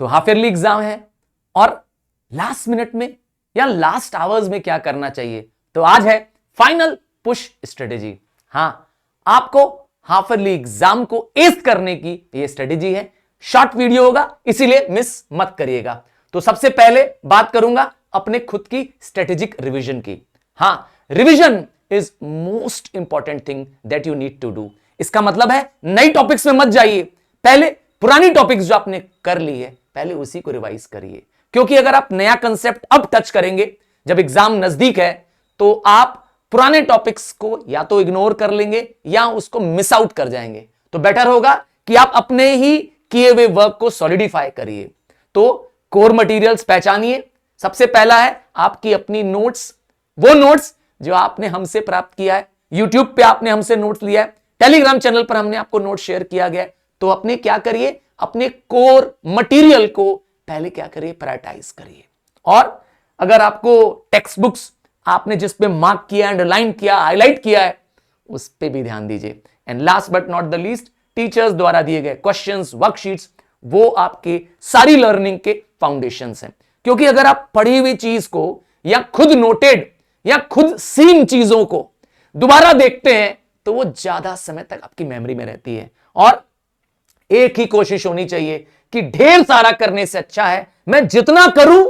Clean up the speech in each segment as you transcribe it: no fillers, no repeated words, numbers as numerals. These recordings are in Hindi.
तो हाफ ईयरली एग्जाम है और लास्ट मिनट में या लास्ट आवर्स में क्या करना चाहिए, तो आज है फाइनल पुश स्ट्रेटेजी। हां, आपको हाफ ईयरली एग्जाम को एस करने की यह स्ट्रेटेजी है। शॉर्ट वीडियो होगा, इसीलिए मिस मत करिएगा। तो सबसे पहले बात करूंगा अपने खुद की स्ट्रेटेजिक रिवीजन की। हां, revision is most important thing that you need to do. इसका मतलब है नई टॉपिक्स में मत जाइए, पहले पुरानी टॉपिक्स जो आपने कर ली है पहले उसी को रिवाइज करिए। क्योंकि अगर आप नया कंसेप्ट अब टच करेंगे जब एग्जाम नजदीक है, तो आप पुराने टॉपिक्स को या तो इग्नोर कर लेंगे या उसको मिस आउट कर जाएंगे। तो बेटर होगा कि आप अपने ही किए हुए वर्क को सॉलिडिफाई करिए। तो कोर मटेरियल्स पहचानिए। सबसे पहला है आपकी अपनी नोट्स, वो नोट्स जो आपने हमसे प्राप्त किया है। यूट्यूब पे आपने हमसे नोट्स लिया है, टेलीग्राम चैनल पर हमने आपको नोट शेयर किया गया है। तो अपने क्या करिए, अपने कोर मटेरियल को पहले क्या करिए, प्रायोरिटाइज करिए। और अगर आपको टेक्स्ट बुक्स आपने जिस पे मार्क किया, अंडरलाइन किया, हाईलाइट किया है, उस पे भी ध्यान दीजिए। And last but not the least, teachers द्वारा दिए गए क्वेश्चंस, वर्कशीट्स, वो आपके सारी लर्निंग के फाउंडेशंस हैं। क्योंकि अगर आप पढ़ी हुई चीज को या खुद नोटेड या खुद सीन चीजों को दोबारा देखते हैं तो वो ज्यादा समय तक आपकी मेमोरी में रहती है। और एक ही कोशिश होनी चाहिए कि ढेर सारा करने से अच्छा है मैं जितना करूं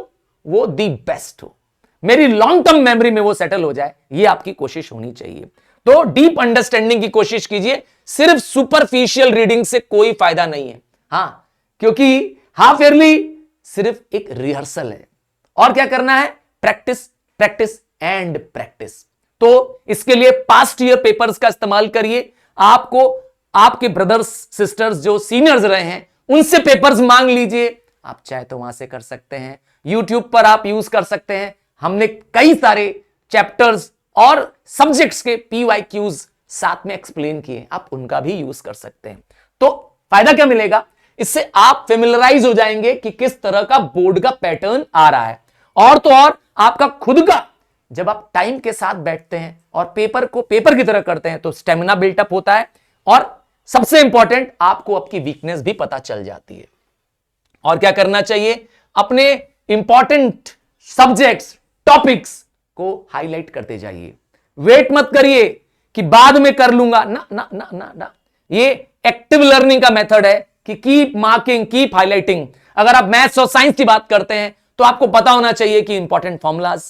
वो दी बेस्ट हो, मेरी लॉन्ग टर्म मेमोरी में वो सेटल हो जाए, ये आपकी कोशिश होनी चाहिए। तो डीप अंडरस्टैंडिंग की कोशिश कीजिए, सिर्फ सुपरफिशियल रीडिंग से कोई फायदा नहीं है। हां, क्योंकि हाफ ईयरली सिर्फ एक रिहर्सल है और क्या करना है, प्रैक्टिस प्रैक्टिस एंड प्रैक्टिस। तो इसके लिए पास्ट ईयर पेपर्स का इस्तेमाल करिए। आपको आपके ब्रदर्स सिस्टर्स जो सीनियर्स रहे हैं उनसे पेपर्स मांग लीजिए। आप चाहे तो वहां से कर सकते हैं, यूट्यूब पर आप यूज कर सकते हैं। हमने कई सारे चैप्टर्स और सब्जेक्ट्स के PYQs साथ में एक्सप्लेन किए, आप उनका भी यूज कर सकते हैं। तो फायदा क्या मिलेगा, इससे आप फेमिलराइज हो जाएंगे कि किस तरह का बोर्ड का पैटर्न आ रहा है। और तो और आपका खुद का, जब आप टाइम के साथ बैठते हैं और पेपर को पेपर की तरह करते हैं तो स्टेमिना बिल्टअप होता है और सबसे इंपॉर्टेंट आपको आपकी वीकनेस भी पता चल जाती है। और क्या करना चाहिए, अपने इंपॉर्टेंट सब्जेक्ट्स, टॉपिक्स को हाईलाइट करते जाइए। वेट मत करिए कि बाद में कर लूंगा, ना ना ना ना ना। ये एक्टिव लर्निंग का मेथड है कि कीप मार्किंग, कीप हाईलाइटिंग। अगर आप मैथ्स और साइंस की बात करते हैं तो आपको पता होना चाहिए कि important formulas,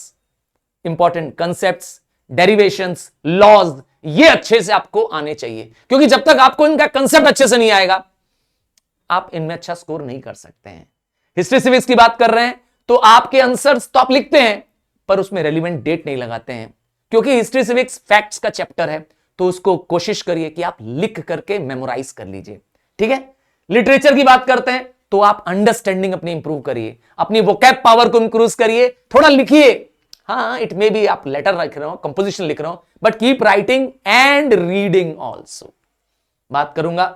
important concepts, derivations, laws, ये अच्छे से आपको आने चाहिए। क्योंकि जब तक आपको इनका कंसेप्ट अच्छे से नहीं आएगा आप इनमें अच्छा स्कोर नहीं कर सकते हैं। हिस्ट्री सिविक्स की बात कर रहे हैं तो आपके आंसर्स तो आप लिखते हैं पर उसमें रेलिवेंट डेट नहीं लगाते हैं। क्योंकि हिस्ट्री सिविक्स फैक्ट्स का चैप्टर है तो उसको कोशिश करिए कि आप लिख करके मेमोराइज कर लीजिए। ठीक है, लिटरेचर की बात करते हैं तो आप अंडरस्टैंडिंग अपनी इंप्रूव करिए, अपनी वोकैब पावर को इंक्रूज करिए, थोड़ा लिखिए। हाँ, इट मे बी आप लेटर लिख रहे हो, कंपोजिशन लिख रहे हो, but keep writing and reading also. बात करूंगा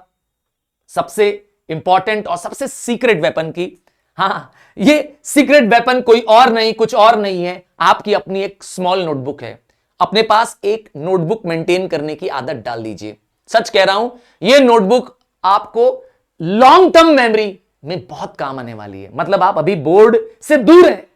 सबसे इंपॉर्टेंट और सबसे सीक्रेट वेपन की। हाँ, ये सीक्रेट वेपन कोई और नहीं, कुछ और नहीं है, आपकी अपनी एक स्मॉल नोटबुक है। अपने पास एक नोटबुक मेंटेन करने की आदत डाल दीजिए। सच कह रहा हूं, ये नोटबुक आपको लॉन्ग टर्म मेमोरी में बहुत काम आने वाली है। मतलब आप अभी बोर्ड से दूर हैं,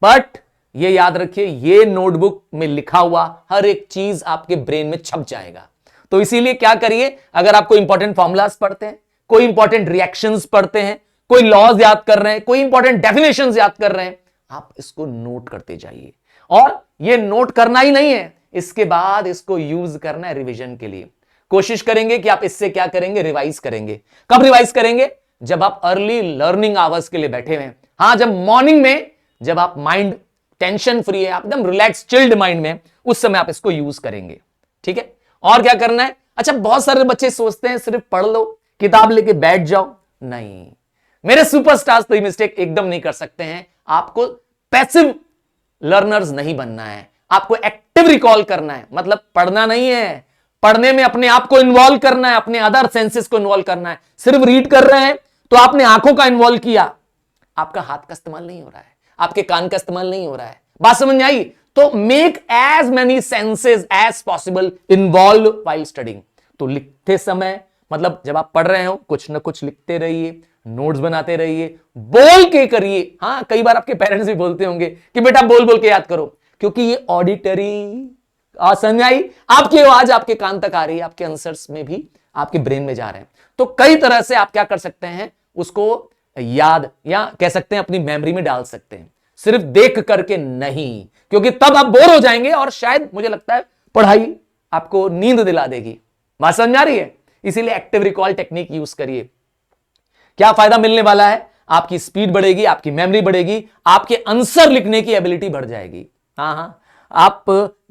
बट ये याद रखिए, ये नोटबुक में लिखा हुआ हर एक चीज आपके ब्रेन में छप जाएगा। तो इसीलिए क्या करिए, अगर आपको इंपॉर्टेंट फॉर्मूलाज पढ़ते हैं, कोई इंपॉर्टेंट रिएक्शंस पढ़ते हैं, कोई लॉज याद कर रहे हैं, कोई इंपॉर्टेंट डेफिनेशंस याद कर रहे हैं, आप इसको नोट करते जाइए। और ये नोट करना ही नहीं है, इसके बाद इसको यूज करना है रिवीजन के लिए। कोशिश करेंगे कि आप इससे क्या करेंगे, रिवाइज करेंगे। कब रिवाइज करेंगे, जब आप अर्ली लर्निंग आवर्स के लिए बैठे हुए। हां, जब मॉर्निंग में, जब आप माइंड टेंशन फ्री है, आप एकदम रिलैक्स चिल्ड माइंड में, उस समय आप इसको यूज करेंगे। ठीक है, और क्या करना है। अच्छा, बहुत सारे बच्चे सोचते हैं सिर्फ पढ़ लो, किताब लेके बैठ जाओ। नहीं, मेरे सुपरस्टार्स तो ये मिस्टेक एकदम नहीं कर सकते हैं। आपको पैसिव लर्नर्स नहीं बनना है, आपको एक्टिव रिकॉल करना है। मतलब पढ़ना नहीं है, पढ़ने में अपने आप को इन्वॉल्व करना है, अपने अदर सेंसेस को इन्वॉल्व करना है। सिर्फ रीड कर रहे हैं तो आपने आंखों का इन्वॉल्व किया, आपका हाथ का इस्तेमाल नहीं हो रहा है, आपके कान का इस्तेमाल नहीं हो रहा है। बात समझ में आई? तो make as many senses as possible involve while studying. तो लिखते समय, मतलब जब आप पढ़ रहे हो, कुछ ना कुछ लिखते रहिए, नोट्स बनाते रहिए, बोल के करिए। हाँ, कई बार आपके पेरेंट्स भी बोलते होंगे कि बेटा बोल बोल के याद करो, क्योंकि ये ऑडिटरी समझाई आपकी आवाज आपके कान तक आ रही है, आपके आंसर्स में भी आपके ब्रेन में जा रहे हैं। तो कई तरह से आप क्या कर सकते हैं, उसको याद या कह सकते हैं अपनी मेमोरी में डाल सकते हैं, सिर्फ देख करके नहीं, क्योंकि तब आप बोर हो जाएंगे और शायद मुझे लगता है पढ़ाई आपको नींद दिला देगी। बात समझ आ रही है? इसीलिए एक्टिव रिकॉल टेक्निक यूज करिए। क्या फायदा मिलने वाला है? आपकी स्पीड बढ़ेगी, आपकी मेमोरी बढ़ेगी, आपके आंसर लिखने की एबिलिटी बढ़ जाएगी। हाँ, आप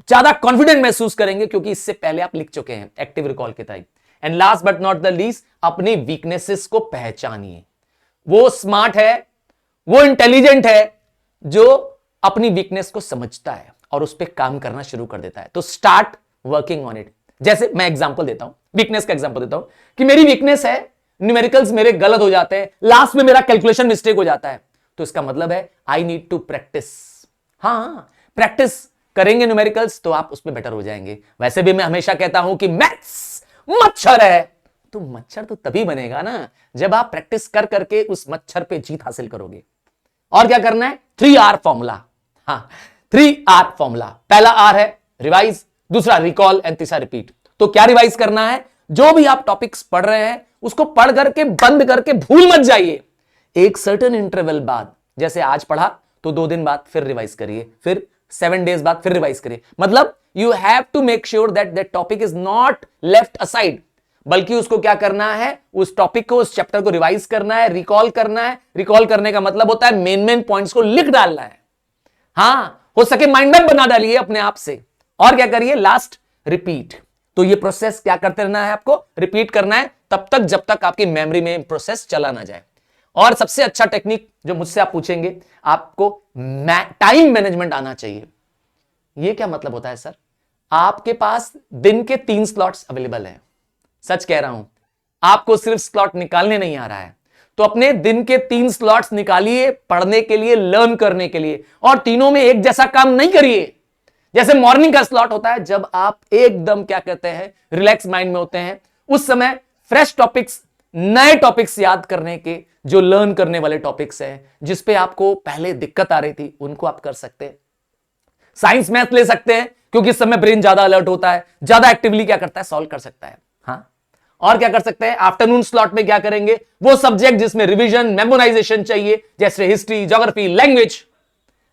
ज्यादा कॉन्फिडेंट महसूस करेंगे क्योंकि इससे पहले आप लिख चुके हैं एक्टिव रिकॉल के type. And last but not the least, अपनी वीकनेसेस को पहचानिए। वो स्मार्ट है, वो इंटेलिजेंट है जो अपनी वीकनेस को समझता है और उस पर काम करना शुरू कर देता है। तो स्टार्ट वर्किंग ऑन इट। जैसे मैं एग्जांपल देता हूं, वीकनेस का एग्जांपल देता हूं कि मेरी वीकनेस है न्यूमेरिकल्स मेरे गलत हो जाते हैं, लास्ट में मेरा कैलकुलेशन मिस्टेक हो जाता है। तो इसका मतलब है आई नीड टू प्रैक्टिस। हाँ, प्रैक्टिस करेंगे न्यूमेरिकल्स तो आप उसमें बेटर हो जाएंगे। वैसे भी मैं हमेशा कहता हूं कि मैथ्स मच्छर है, तो मच्छर तो तभी बनेगा ना जब आप प्रैक्टिस कर करके उस मच्छर पे जीत हासिल करोगे। और क्या करना है? 3R formula. हाँ, 3R फॉर्मूला। पहला R है रिवाइज, दूसरा रिकॉल एंड तीसरा रिपीट। तो क्या रिवाइज करना है? जो भी आप टॉपिक्स पढ़ रहे हैं उसको पढ़ करके बंद करके भूल मत जाइए। एक सर्टेन इंटरवल बाद, जैसे आज पढ़ा तो 2 दिन बाद फिर रिवाइज करिए, फिर 7 डेज बाद फिर रिवाइज करिए। मतलब you have to make sure that that topic is not left aside, बल्कि उसको क्या करना है, उस टॉपिक को, उस चैप्टर को रिवाइज करना है, रिकॉल करना है। रिकॉल करने का मतलब होता है मेन मेन पॉइंट्स को लिख डालना है। हां, हो सके माइंड मैप बना डालिए अपने आप से। और क्या करिए? Last repeat. तो ये प्रोसेस क्या करते रहना है, आपको रिपीट करना है तब तक जब तक आपकी मेमोरी में प्रोसेस चला ना जाए। और सबसे अच्छा टेक्निक जो मुझसे आप पूछेंगे, आपको टाइम मैनेजमेंट आना चाहिए। ये क्या मतलब होता है सर? आपके पास दिन के 3 स्लॉट्स अवेलेबल हैं। सच कह रहा हूं, आपको सिर्फ स्लॉट निकालने नहीं आ रहा है, तो अपने दिन के 3 स्लॉट्स निकालिए पढ़ने के लिए, लर्न करने के लिए, और तीनों में एक जैसा काम नहीं करिए। जैसे मॉर्निंग का स्लॉट होता है जब आप एकदम क्या कहते हैं, रिलैक्स माइंड में होते हैं, उस समय फ्रेश टॉपिक्स, नए टॉपिक्स याद करने के, जो लर्न करने वाले टॉपिक्स हैं, जिसपे आपको पहले दिक्कत आ रही थी, उनको आप कर सकते हैं। साइंस मैथ ले सकते हैं क्योंकि इस समय ब्रेन ज्यादा अलर्ट होता है, ज्यादा एक्टिवली क्या करता है, सॉल्व कर सकता है। हाँ, और क्या कर सकते हैं? आफ्टरनून स्लॉट में क्या करेंगे? वो सब्जेक्ट जिसमें रिवीजन, मेमोराइजेशन चाहिए, जैसे हिस्ट्री, ज्योग्राफी, लैंग्वेज,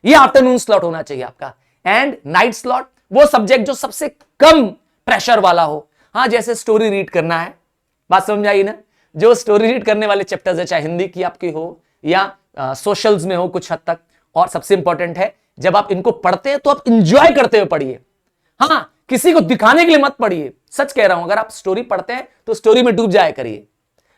ये आफ्टरनून स्लॉट होना चाहिए आपका। एंड नाइट स्लॉट, वो सब्जेक्ट जो सबसे कम प्रेशर वाला हो। हाँ, जैसे स्टोरी रीड करना है, बात समझ आई ना? जो स्टोरी रीड करने वाले चैप्टर्स है, चाहे हिंदी की आपकी हो या सोशल्स में हो कुछ हद तक। और सबसे इंपॉर्टेंट है, जब आप इनको पढ़ते हैं तो आप इंजॉय करते हुए पढ़िए। हाँ, किसी को दिखाने के लिए मत पढ़िए। सच कह रहा हूं, अगर आप स्टोरी पढ़ते हैं तो स्टोरी में डूब जाया करिए।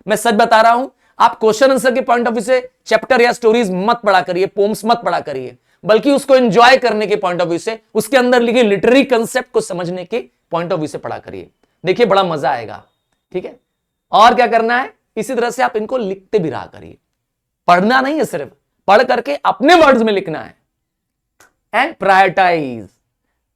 मैं सच बता रहा हूं, आप क्वेश्चन आंसर के पॉइंट ऑफ व्यू से चैप्टर या स्टोरीज मत पढ़ा करिए, पोम्स मत पढ़ा करिए, बल्कि उसको एंजॉय करने के पॉइंट ऑफ व्यू से, उसके अंदर लिखे लिटरेरी कंसेप्ट को समझने के पॉइंट ऑफ व्यू से पढ़ा करिए। देखिए, बड़ा मजा आएगा। ठीक है? और क्या करना है? इसी तरह से आप इनको लिखते भी रहा करिए। पढ़ना नहीं है, सिर्फ पढ़ करके अपने वर्ड्स में लिखना है। And prioritise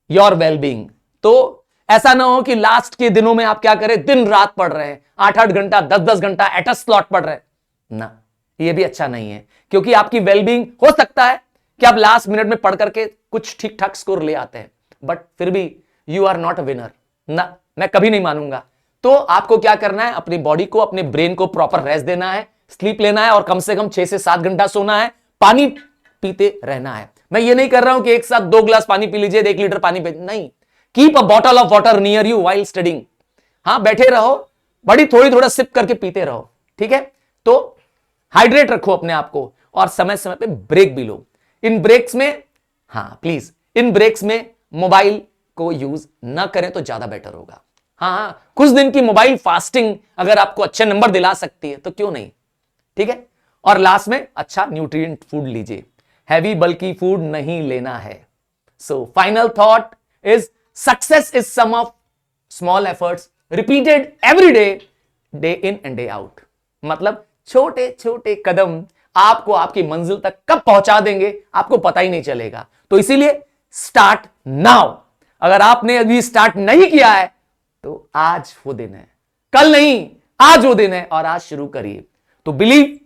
your wellbeing. तो ऐसा ना हो कि लास्ट के दिनों में आप क्या करें, दिन रात पढ़ रहे हैं, 8-8 घंटा, 10-10 घंटा एट अ स्लॉट पढ़ रहे हैं ना, ये भी अच्छा नहीं है। क्योंकि आपकी वेलबींग, हो सकता है कि आप लास्ट मिनट में पढ़ करके कुछ ठीक ठाक स्कोर ले आते हैं, बट फिर भी you are not a winner ना, मैं कभी नहीं मानूंगा। तो आपको क्या करना है? अपनी बॉडी को, अपने ब्रेन को प्रॉपर रेस्ट देना है, स्लीप लेना है, और कम से कम 6 से 7 घंटा सोना है, पानी पीते रहना है। मैं ये नहीं कर रहा हूं कि एक साथ 2 गिलास पानी पी लीजिए, 1 लीटर पानी पी, नहीं। Keep a bottle of water near you while studying. हाँ, बैठे रहो, बड़ी थोड़ा सिप करके पीते रहो। ठीक है? तो हाइड्रेट रखो अपने आप को, और समय समय पे ब्रेक भी लो। इन ब्रेक्स में, हाँ प्लीज, इन ब्रेक्स में मोबाइल को यूज ना करें तो ज्यादा बेटर होगा। हाँ, कुछ दिन की मोबाइल फास्टिंग अगर आपको अच्छे नंबर दिला सकती है तो क्यों नहीं। ठीक है? और लास्ट में अच्छा न्यूट्रिएंट फूड लीजिए, हैवी बल्कि फूड नहीं लेना है। So final thought is, success is sum of small efforts repeated every day, day in and day out. मतलब छोटे छोटे कदम आपको आपकी मंजिल तक कब पहुंचा देंगे आपको पता ही नहीं चलेगा। तो इसीलिए स्टार्ट नाउ। अगर आपने अभी स्टार्ट नहीं किया है तो आज वो दिन है, कल नहीं, आज वो दिन है, और आज शुरू करिए। तो believe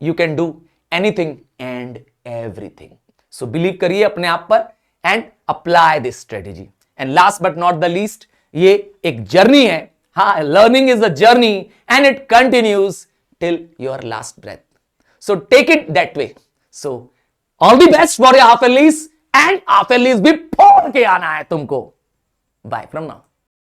you can do anything and everything. So believe करिए अपने आप पर and apply this strategy. And last but not the least, ये एक जर्नी है. हाँ, learning is a journey and it continues till your last breath. So take it that way. So all the best for your half yearlies, and half yearlies भी फोड़ के आना है तुमको. Bye from now.